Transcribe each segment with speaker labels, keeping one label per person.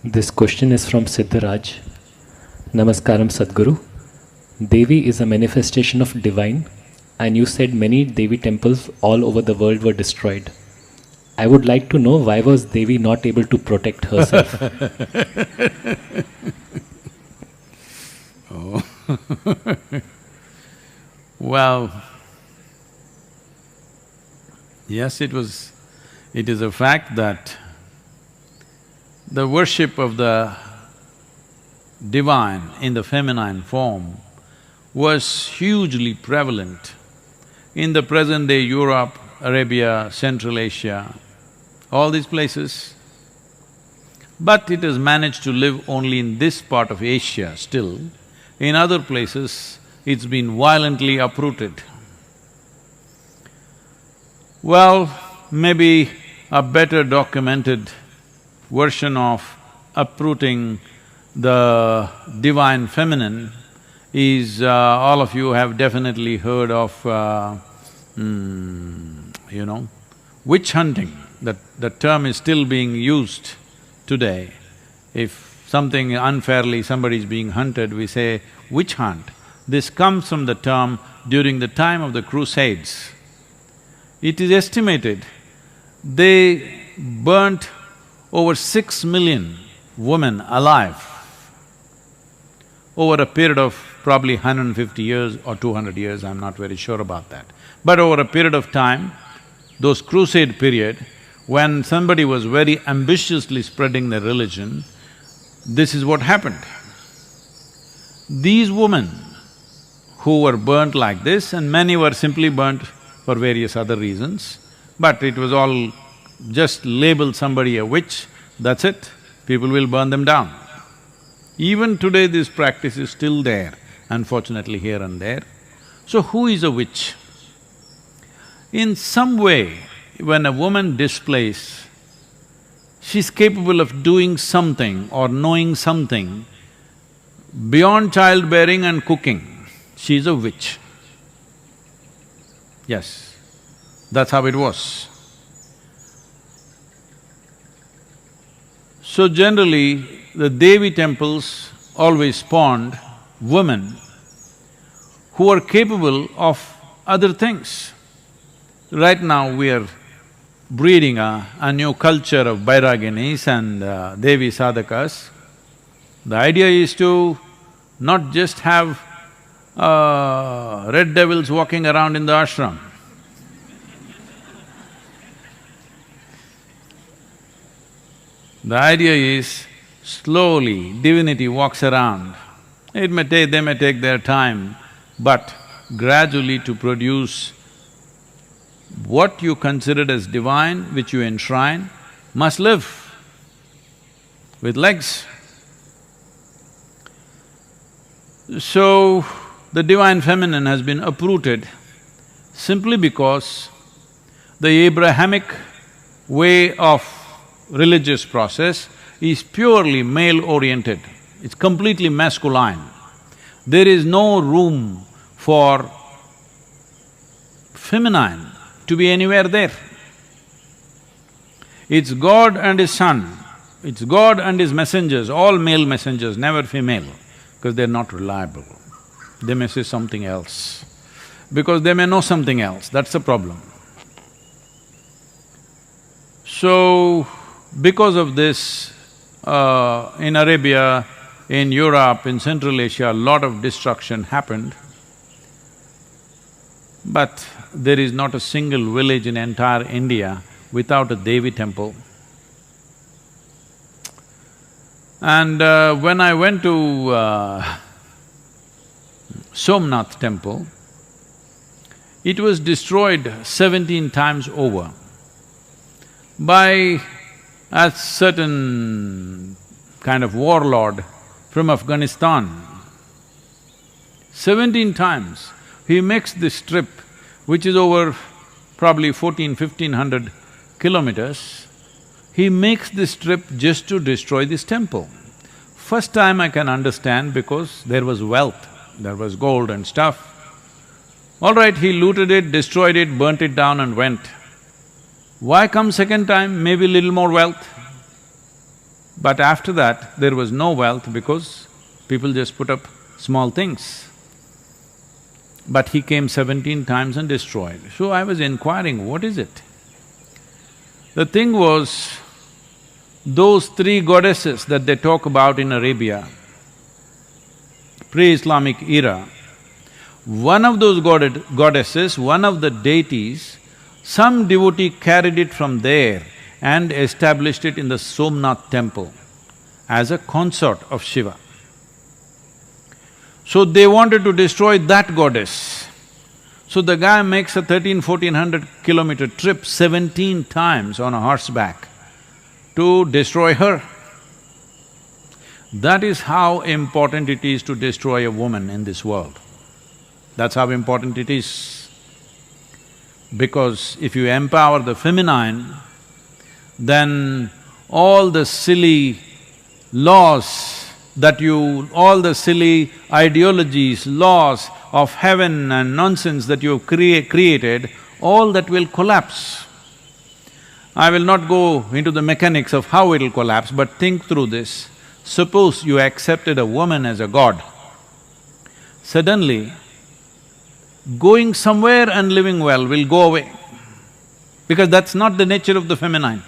Speaker 1: This question is from Siddharaj. Namaskaram Sadhguru. Devi is a manifestation of divine, and you said many Devi temples all over the world were destroyed. I would like to know, why was Devi not able to protect herself?
Speaker 2: Oh. Well, yes, it is a fact that the worship of the divine in the feminine form was hugely prevalent in the present-day Europe, Arabia, Central Asia, all these places. But it has managed to live only in this part of Asia still. In other places, it's been violently uprooted. Well, maybe a better documented version of uprooting the divine feminine is, all of you have definitely heard of, witch hunting. That term is still being used today. If something unfairly, somebody is being hunted, we say witch hunt. This comes from the term during the time of the Crusades. It is estimated they burnt over 6 million women alive over a period of probably 150 years or 200 years, I'm not very sure about that. But over a period of time, those crusade period, when somebody was very ambitiously spreading their religion, this is what happened. These women who were burnt like this, and many were simply burnt for various other reasons, but it was all just label somebody a witch, that's it, people will burn them down. Even today this practice is still there, unfortunately here and there. So who is a witch? In some way, when a woman displays, she's capable of doing something or knowing something beyond childbearing and cooking, she's a witch. Yes, that's how it was. So generally, the Devi temples always spawned women who are capable of other things. Right now we are breeding a new culture of Bairaginis and Devi sadhakas. The idea is to not just have red devils walking around in the ashram. The idea is, slowly divinity walks around. They may take their time, but gradually to produce what you considered as divine, which you enshrine, must live with legs. So, the divine feminine has been uprooted simply because the Abrahamic way of religious process is purely male-oriented, it's completely masculine. There is no room for feminine to be anywhere there. It's God and His Son, it's God and His messengers, all male messengers, never female, because they're not reliable. They may say something else, because they may know something else, that's the problem. So, because of this, in Arabia, in Europe, in Central Asia, a lot of destruction happened. But there is not a single village in entire India without a Devi temple. And when I went to Somnath temple, it was destroyed 17 times over by a certain kind of warlord from Afghanistan. 17 times he makes this trip, which is over probably 1,500 kilometers. He makes this trip just to destroy this temple. First time I can understand, because there was wealth, there was gold and stuff. All right, he looted it, destroyed it, burnt it down and went. Why come second time? Maybe little more wealth. But after that, there was no wealth because people just put up small things. But he came 17 times and destroyed. So I was inquiring, what is it? The thing was, those three goddesses that they talk about in Arabia, pre-Islamic era, one of those goddesses, one of the deities, some devotee carried it from there and established it in the Somnath temple as a consort of Shiva. So they wanted to destroy that goddess. So the guy makes a 1400 kilometer trip 17 times on a horseback to destroy her. That is how important it is to destroy a woman in this world. That's how important it is. Because if you empower the feminine, then all the silly laws all the silly ideologies, laws of heaven and nonsense that you've created, all that will collapse. I will not go into the mechanics of how it'll collapse, but think through this. Suppose you accepted a woman as a god. Suddenly, going somewhere and living well will go away, because that's not the nature of the feminine.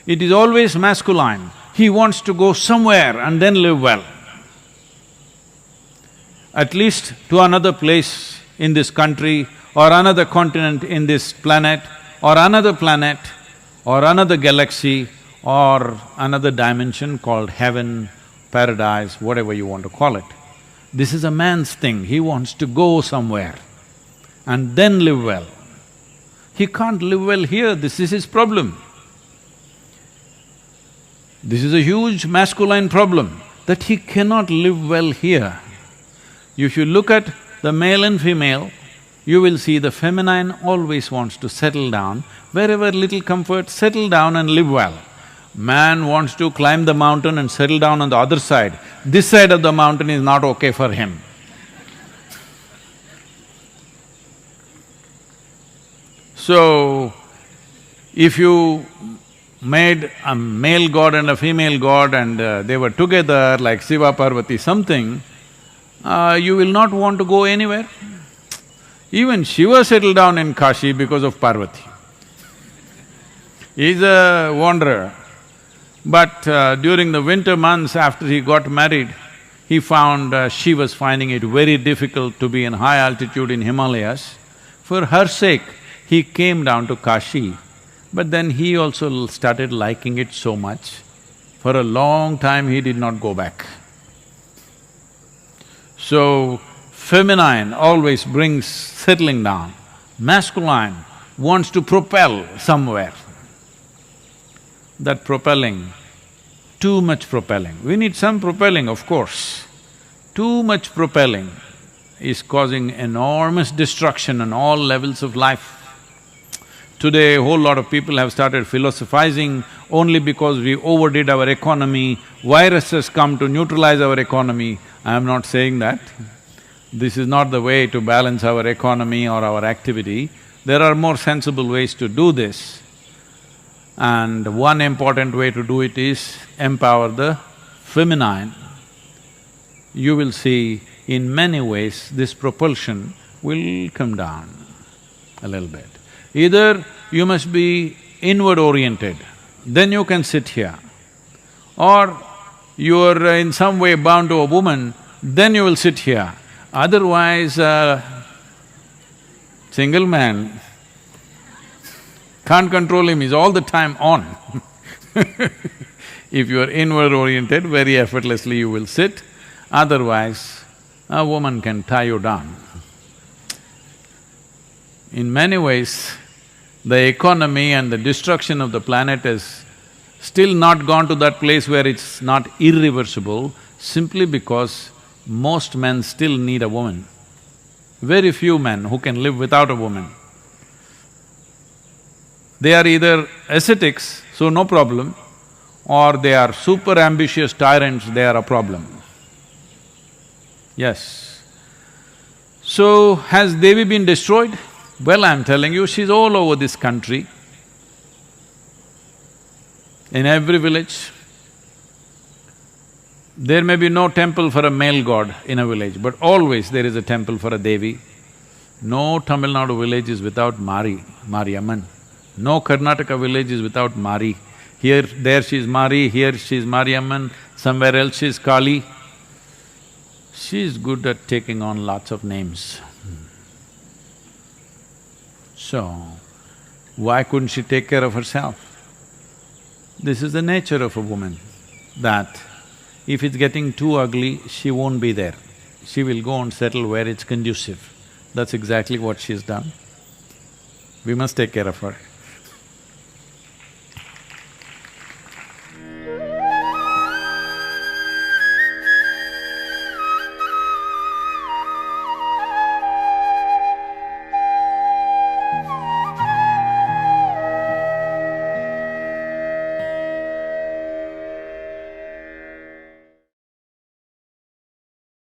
Speaker 2: It is always masculine. He wants to go somewhere and then live well. At least to another place in this country, or another continent in this planet, or another galaxy, or another dimension called heaven, paradise, whatever you want to call it. This is a man's thing, he wants to go somewhere and then live well. He can't live well here, this is his problem. This is a huge masculine problem, that he cannot live well here. If you look at the male and female, you will see the feminine always wants to settle down, wherever little comfort, settle down and live well. Man wants to climb the mountain and settle down on the other side. This side of the mountain is not okay for him. So, if you made a male god and a female god and they were together like Shiva, Parvati, something, you will not want to go anywhere. Even Shiva settled down in Kashi because of Parvati. He's a wanderer. But during the winter months after he got married, he found she was finding it very difficult to be in high altitude in Himalayas. For her sake, he came down to Kashi, but then he also started liking it so much. For a long time, he did not go back. So, feminine always brings settling down. Masculine wants to propel somewhere. That propelling, too much propelling. We need some propelling, of course. Too much propelling is causing enormous destruction on all levels of life. Today, a whole lot of people have started philosophizing only because we overdid our economy, viruses come to neutralize our economy. I am not saying that. This is not the way to balance our economy or our activity. There are more sensible ways to do this. And one important way to do it is empower the feminine. You will see in many ways this propulsion will come down a little bit. Either you must be inward oriented, then you can sit here. Or you are in some way bound to a woman, then you will sit here. Otherwise, single man can't control him, he's all the time on. If you are inward oriented, very effortlessly you will sit, otherwise a woman can tie you down. In many ways, the economy and the destruction of the planet has still not gone to that place where it's not irreversible, simply because most men still need a woman. Very few men who can live without a woman. They are either ascetics, so no problem, or they are super ambitious tyrants, they are a problem. Yes. So, has Devi been destroyed? Well, I'm telling you, she's all over this country. In every village, there may be no temple for a male god in a village, but always there is a temple for a Devi. No Tamil Nadu village is without Mariamman. No Karnataka village is without Mari. Here, there she is Mari, here she is Mariamman, somewhere else she is Kali. She is good at taking on lots of names. So, why couldn't she take care of herself? This is the nature of a woman, that if it's getting too ugly, she won't be there. She will go and settle where it's conducive. That's exactly what she's done. We must take care of her.